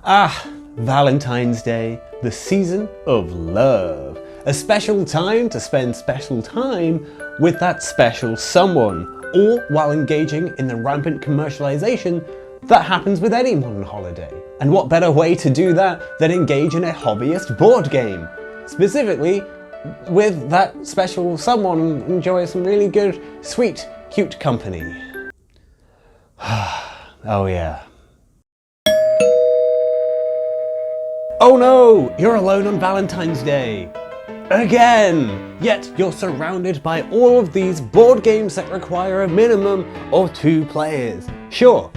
Ah, Valentine's Day, the season of love. A special time to spend special time with that special someone, all while engaging in the rampant commercialization that happens with any modern holiday. And what better way to do that than engage in a hobbyist board game? Specifically, with that special someone and enjoy some really good, sweet, cute company. Oh yeah. Oh no! You're alone on Valentine's Day! Again! Yet you're surrounded by all of these board games that require a minimum of 2 players. Sure,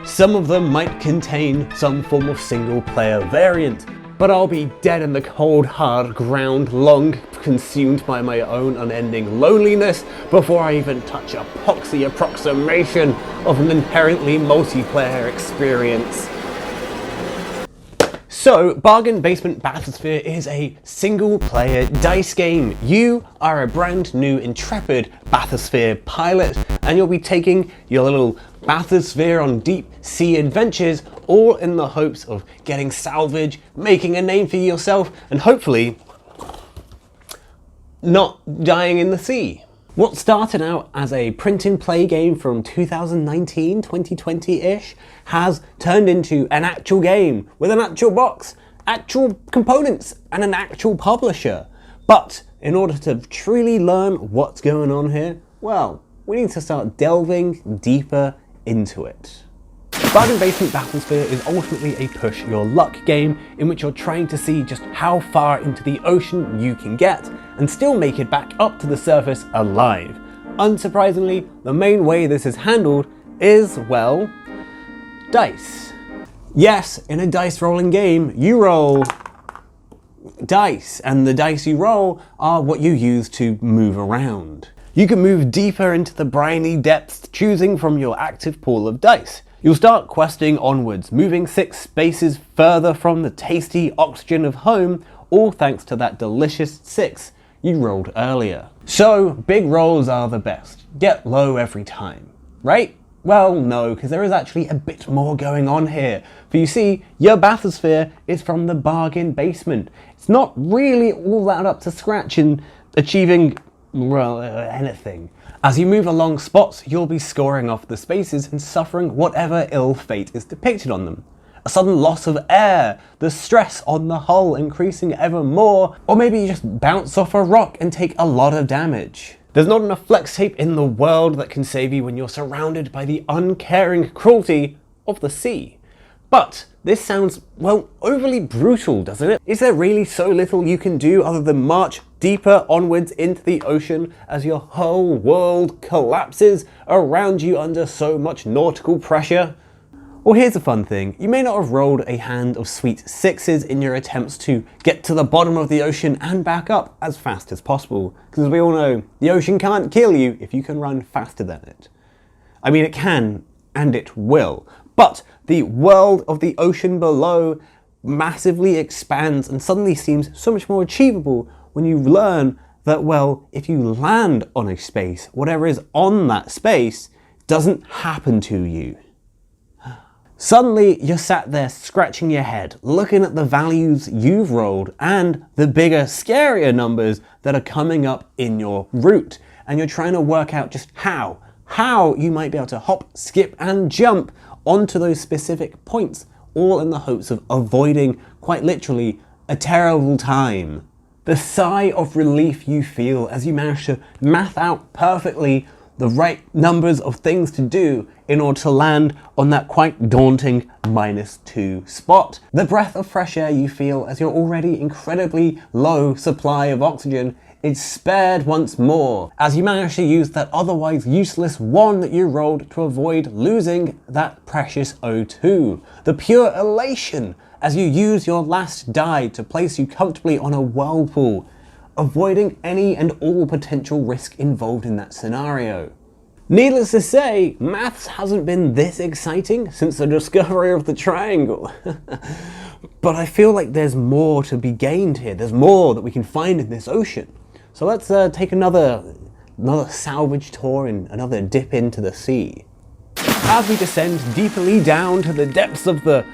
some of them might contain some form of single player variant, but I'll be dead in the cold hard ground, long consumed by my own unending loneliness before I even touch a poxy approximation of an inherently multiplayer experience. So, Bargain Basement Bathysphere is a single-player dice game. You are a brand new intrepid bathysphere pilot, and you'll be taking your little bathysphere on deep sea adventures, all in the hopes of getting salvage, making a name for yourself, and hopefully not dying in the sea. What started out as a print-and-play game from 2019, 2020-ish, has turned into an actual game with an actual box, actual components, and an actual publisher. But in order to truly learn what's going on here, well, we need to start delving deeper into it. Bargain Basement Bathysphere is ultimately a push your luck game in which you're trying to see just how far into the ocean you can get and still make it back up to the surface alive. Unsurprisingly, the main way this is handled is, well, dice. Yes, in a dice rolling game, you roll dice, and the dice you roll are what you use to move around. You can move deeper into the briny depths, choosing from your active pool of dice. You'll start questing onwards, moving 6 spaces further from the tasty oxygen of home, all thanks to that delicious 6 you rolled earlier. So, big rolls are the best. Get low every time, right? Well, no, because there is actually a bit more going on here. For you see, your bathysphere is from the bargain basement. It's not really all that up to scratch in achieving, well, anything. As you move along spots, you'll be scoring off the spaces and suffering whatever ill fate is depicted on them. A sudden loss of air, the stress on the hull increasing ever more, or maybe you just bounce off a rock and take a lot of damage. There's not enough flex tape in the world that can save you when you're surrounded by the uncaring cruelty of the sea. But this sounds, well, overly brutal, doesn't it? Is there really so little you can do other than march deeper onwards into the ocean as your whole world collapses around you under so much nautical pressure? Well, here's a fun thing. You may not have rolled a hand of sweet 6s in your attempts to get to the bottom of the ocean and back up as fast as possible, because as we all know, the ocean can't kill you if you can run faster than it. I mean, it can, and it will, but the world of the ocean below massively expands and suddenly seems so much more achievable when you learn that, well, if you land on a space, whatever is on that space doesn't happen to you. Suddenly, you're sat there scratching your head, looking at the values you've rolled and the bigger, scarier numbers that are coming up in your route, and you're trying to work out just how you might be able to hop, skip, and jump onto those specific points, all in the hopes of avoiding, quite literally, a terrible time. The sigh of relief you feel as you manage to math out perfectly the right numbers of things to do in order to land on that quite daunting -2 spot. The breath of fresh air you feel as your already incredibly low supply of oxygen is spared once more, as you manage to use that otherwise useless 1 that you rolled to avoid losing that precious O2. The pure elation as you use your last die to place you comfortably on a whirlpool, avoiding any and all potential risk involved in that scenario. Needless to say, maths hasn't been this exciting since the discovery of the triangle. But I feel like there's more to be gained here. There's more that we can find in this ocean. So let's take another salvage tour and another dip into the sea. As we descend deeply down to the depths of the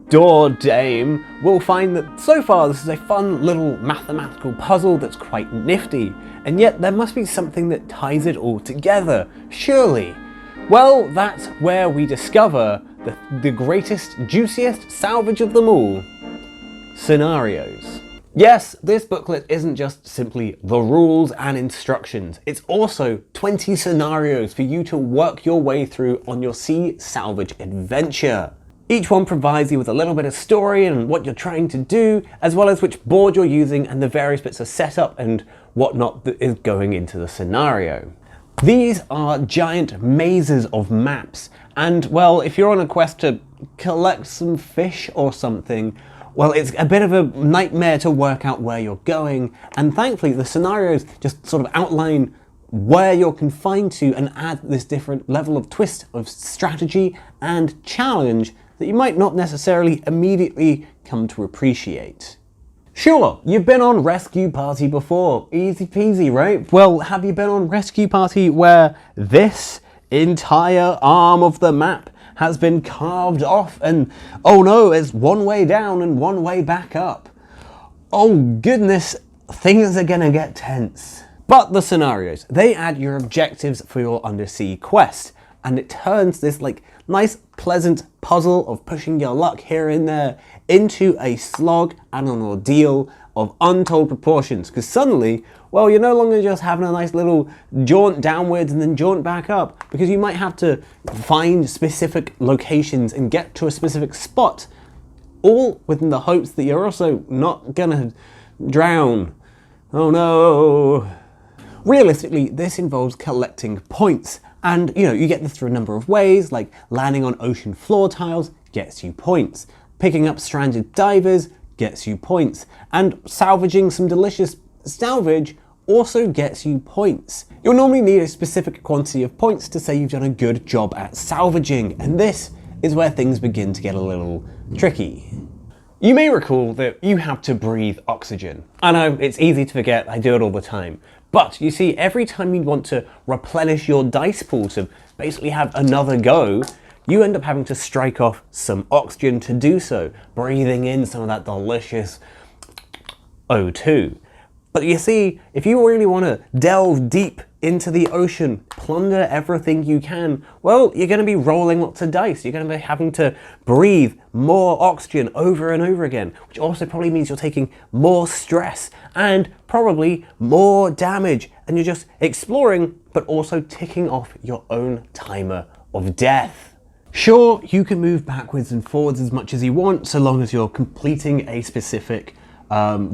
door dame will find that so far this is a fun little mathematical puzzle that's quite nifty, and yet there must be something that ties it all together, surely. Well, that's where we discover the greatest, juiciest salvage of them all: scenarios. Yes, this booklet isn't just simply the rules and instructions, it's also 20 scenarios for you to work your way through on your sea salvage adventure. Each one provides you with a little bit of story and what you're trying to do, as well as which board you're using and the various bits of setup and whatnot that is going into the scenario. These are giant mazes of maps, and well, if you're on a quest to collect some fish or something, well, it's a bit of a nightmare to work out where you're going, and thankfully the scenarios just sort of outline where you're confined to and add this different level of twist of strategy and challenge that you might not necessarily immediately come to appreciate. Sure, you've been on Rescue Party before, easy peasy, right? Well, have you been on Rescue Party where this entire arm of the map has been carved off and, oh no, it's one way down and one way back up? Oh goodness, things are gonna get tense. But the scenarios, they add your objectives for your undersea quest, and it turns this like nice pleasant puzzle of pushing your luck here and there into a slog and an ordeal of untold proportions, because suddenly, well, you're no longer just having a nice little jaunt downwards and then jaunt back up, because you might have to find specific locations and get to a specific spot, all within the hopes that you're also not gonna drown. Oh no. Realistically, this involves collecting points, and you get this through a number of ways, like landing on ocean floor tiles gets you points, picking up stranded divers gets you points, and salvaging some delicious salvage also gets you points. You'll normally need a specific quantity of points to say you've done a good job at salvaging, and this is where things begin to get a little tricky. You may recall that you have to breathe oxygen. I know, it's easy to forget, I do it all the time. But you see, every time you want to replenish your dice pool to basically have another go, you end up having to strike off some oxygen to do so, breathing in some of that delicious O2. But you see, if you really want to delve deep into the ocean, plunder everything you can, well, you're going to be rolling lots of dice. You're going to be having to breathe more oxygen over and over again, which also probably means you're taking more stress and probably more damage. And you're just exploring, but also ticking off your own timer of death. Sure, you can move backwards and forwards as much as you want, so long as you're completing a specific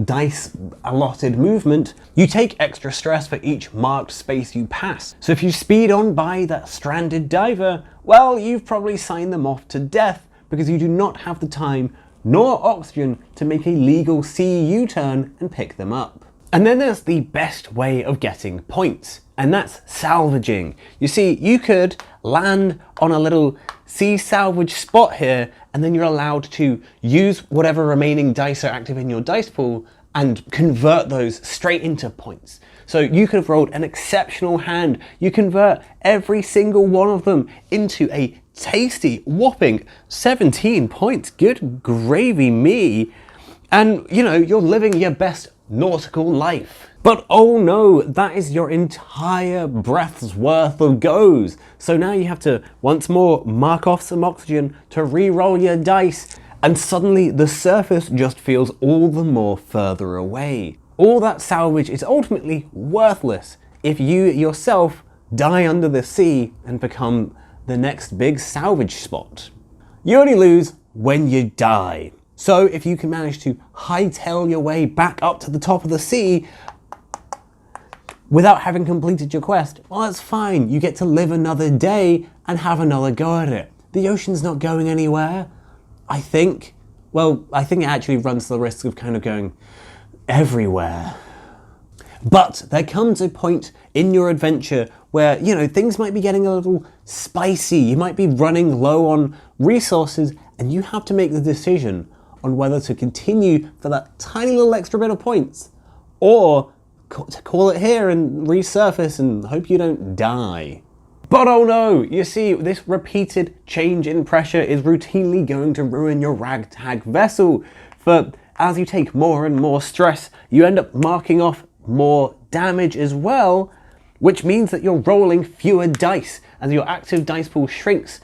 dice allotted movement. You take extra stress for each marked space you pass. So if you speed on by that stranded diver, well, you've probably signed them off to death because you do not have the time nor oxygen to make a legal sea U-turn and pick them up. And then there's the best way of getting points, and that's salvaging. You see, you could land on a little sea salvage spot here, and then you're allowed to use whatever remaining dice are active in your dice pool and convert those straight into points. So you could have rolled an exceptional hand. You convert every single one of them into a tasty, whopping 17 points. Good gravy me. And you're living your best nautical life. But oh no, that is your entire breath's worth of goes. So now you have to once more mark off some oxygen to re-roll your dice, and suddenly the surface just feels all the more further away. All that salvage is ultimately worthless if you yourself die under the sea and become the next big salvage spot. You only lose when you die. So if you can manage to hightail your way back up to the top of the sea without having completed your quest, well, that's fine. You get to live another day and have another go at it. The ocean's not going anywhere, I think. Well, I think it actually runs the risk of kind of going everywhere. But there comes a point in your adventure where, things might be getting a little spicy. You might be running low on resources, and you have to make the decision on whether to continue for that tiny little extra bit of points, or to call it here and resurface and hope you don't die. But oh no, you see, this repeated change in pressure is routinely going to ruin your ragtag vessel. For as you take more and more stress, you end up marking off more damage as well, which means that you're rolling fewer dice as your active dice pool shrinks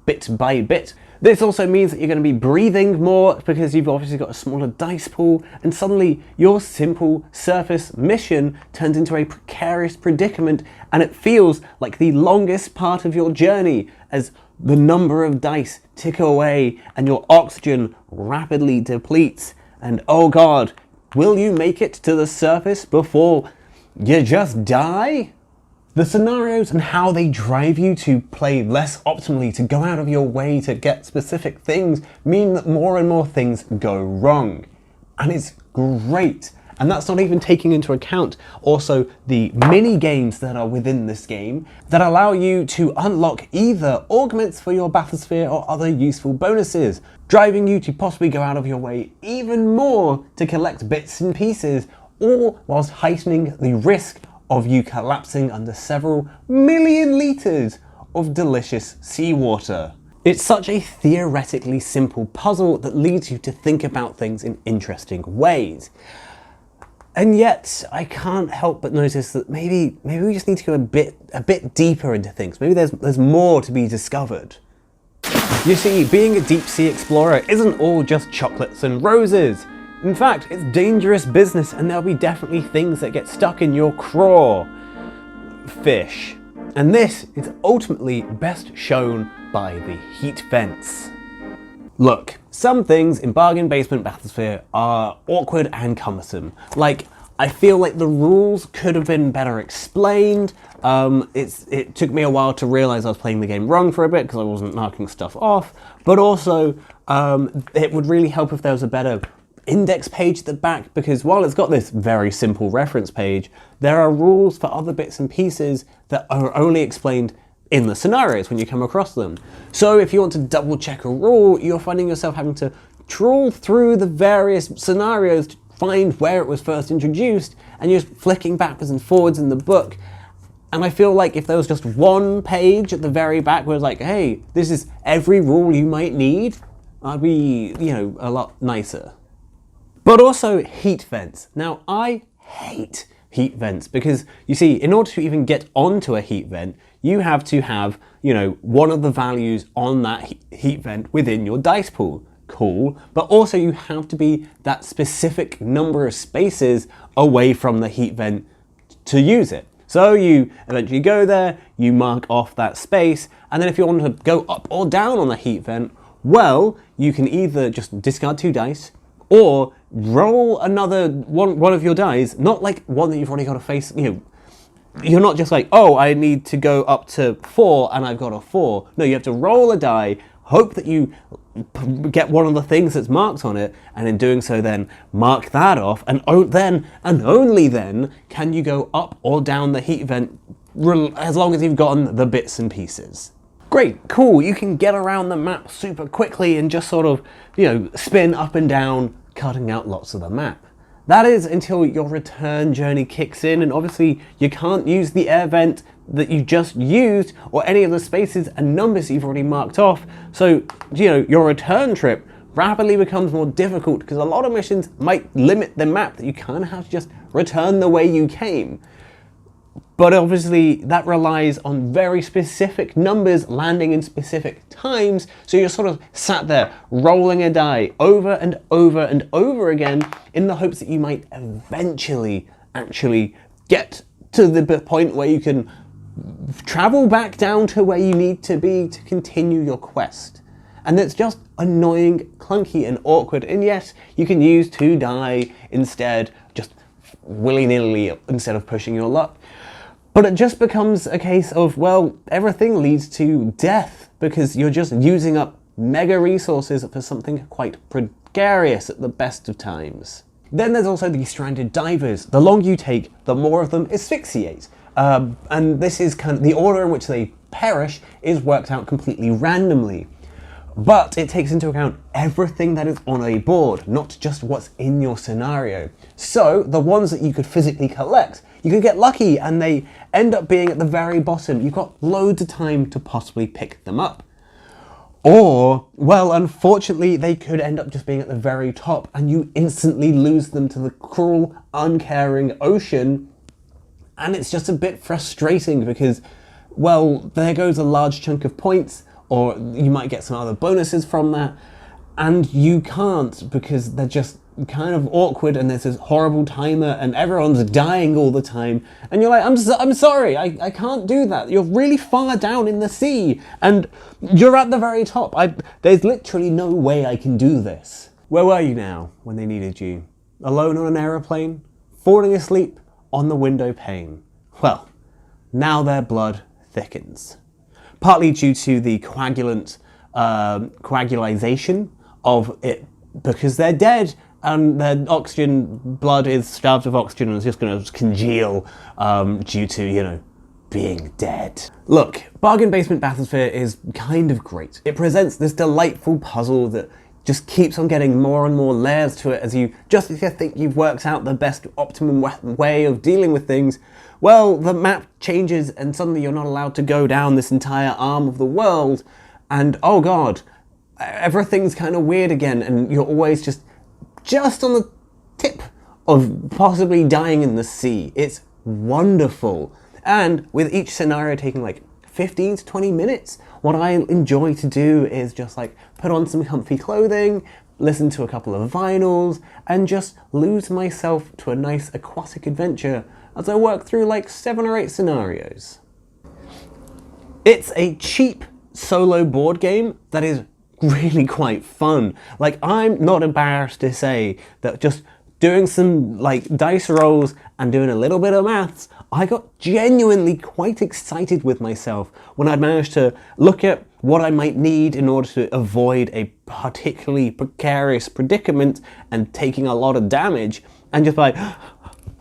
bit by bit. This also means that you're going to be breathing more because you've obviously got a smaller dice pool, and suddenly your simple surface mission turns into a precarious predicament, and it feels like the longest part of your journey as the number of dice tick away and your oxygen rapidly depletes. And oh god, will you make it to the surface before you just die? The scenarios and how they drive you to play less optimally, to go out of your way to get specific things, mean that more and more things go wrong. And it's great. And that's not even taking into account also the mini games that are within this game that allow you to unlock either augments for your bathysphere or other useful bonuses, driving you to possibly go out of your way even more to collect bits and pieces, all whilst heightening the risk of you collapsing under several million litres of delicious seawater. It's such a theoretically simple puzzle that leads you to think about things in interesting ways. And yet, I can't help but notice that maybe we just need to go a bit deeper into things. Maybe there's more to be discovered. You see, being a deep sea explorer isn't all just chocolates and roses. In fact, it's dangerous business, and there'll be definitely things that get stuck in your craw. Fish. And this is ultimately best shown by the heat vents. Look, some things in Bargain Basement Bathysphere are awkward and cumbersome. Like, I feel like the rules could have been better explained. It took me a while to realize I was playing the game wrong for a bit because I wasn't marking stuff off. But also, it would really help if there was a better index page at the back, because while it's got this very simple reference page, there are rules for other bits and pieces that are only explained in the scenarios when you come across them. So if you want to double check a rule, you're finding yourself having to trawl through the various scenarios to find where it was first introduced, and you're flicking backwards and forwards in the book. And I feel like if there was just one page at the very back where it's like, hey, this is every rule you might need, I'd be, a lot nicer. But also heat vents. Now, I hate heat vents because, you see, in order to even get onto a heat vent, you have to have, one of the values on that heat vent within your dice pool. Cool. But also you have to be that specific number of spaces away from the heat vent to use it. So you eventually go there, you mark off that space, and then if you want to go up or down on the heat vent, well, you can either just discard 2 dice, or roll another one of your dice, not like one that you've already got a face, you're not just like, oh, I need to go up to 4 and I've got a 4. No, you have to roll a die, hope that you get one of the things that's marked on it, and in doing so then mark that off, and then, and only then, can you go up or down the heat vent as long as you've gotten the bits and pieces. Great, cool, you can get around the map super quickly and just sort of, spin up and down, cutting out lots of the map. That is until your return journey kicks in, and obviously you can't use the air vent that you just used or any of the spaces and numbers that you've already marked off. So, your return trip rapidly becomes more difficult because a lot of missions might limit the map that you kind of have to just return the way you came. But obviously that relies on very specific numbers landing in specific times, so you're sort of sat there rolling a die over and over and over again in the hopes that you might eventually actually get to the point where you can travel back down to where you need to be to continue your quest. And it's just annoying, clunky and awkward, and yes, you can use 2 die instead, just willy-nilly instead of pushing your luck. But it just becomes a case of, well, everything leads to death because you're just using up mega resources for something quite precarious at the best of times. Then there's also the stranded divers. The longer you take, the more of them asphyxiate. And this is kind of the order in which they perish is worked out completely randomly. But it takes into account everything that is on a board, not just what's in your scenario. So the ones that you could physically collect You could get lucky and they end up being at the very bottom. You've got loads of time to possibly pick them up. Or, well, unfortunately, they could end up just being at the very top and you instantly lose them to the cruel, uncaring ocean. And it's just a bit frustrating because, well, there goes a large chunk of points, or you might get some other bonuses from that, and you can't because they're just kind of awkward and there's this horrible timer and everyone's dying all the time and you're like, I'm sorry, I can't do that. You're really far down in the sea and you're at the very top. There's literally no way I can do this. Where were you now when they needed you? Alone on an aeroplane? Falling asleep on the window pane? Well, now their blood thickens. Partly due to the coagulation of it because they're dead and their blood is starved of oxygen and is just going to congeal due to, you know, being dead. Look, Bargain Basement Bathysphere is kind of great. It presents this delightful puzzle that just keeps on getting more and more layers to it as you think you've worked out the best optimum way of dealing with things. Well, the map changes and suddenly you're not allowed to go down this entire arm of the world and oh god, everything's kind of weird again and you're always just on the tip of possibly dying in the sea. It's wonderful. And with each scenario taking like 15 to 20 minutes, what I enjoy to do is just like put on some comfy clothing, listen to a couple of vinyls, and just lose myself to a nice aquatic adventure as I work through like 7 or 8 scenarios. It's a cheap solo board game that is really quite fun. Like, I'm not embarrassed to say that just doing some like dice rolls and doing a little bit of maths, I got genuinely quite excited with myself when I managed to look at what I might need in order to avoid a particularly precarious predicament and taking a lot of damage, and just like,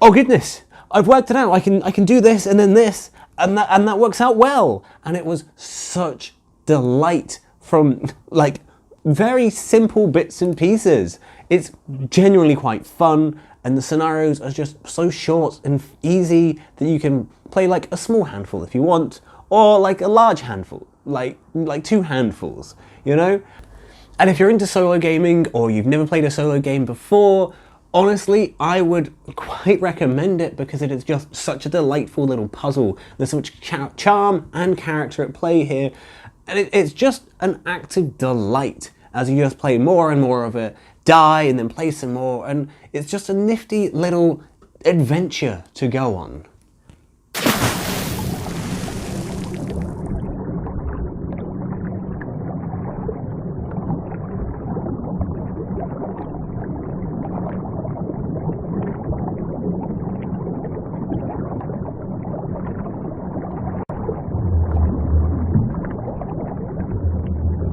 oh goodness, I've worked it out, I can do this and then this, and that works out well. And it was such delight from like very simple bits and pieces. It's genuinely quite fun and the scenarios are just so short and easy that you can play like a small handful if you want, or like a large handful, like 2 handfuls, you know? And if you're into solo gaming or you've never played a solo game before, honestly, I would quite recommend it because it is just such a delightful little puzzle. There's so much charm and character at play here. And it's just an active delight as you just play more and more of it, die and then play some more, and it's just a nifty little adventure to go on.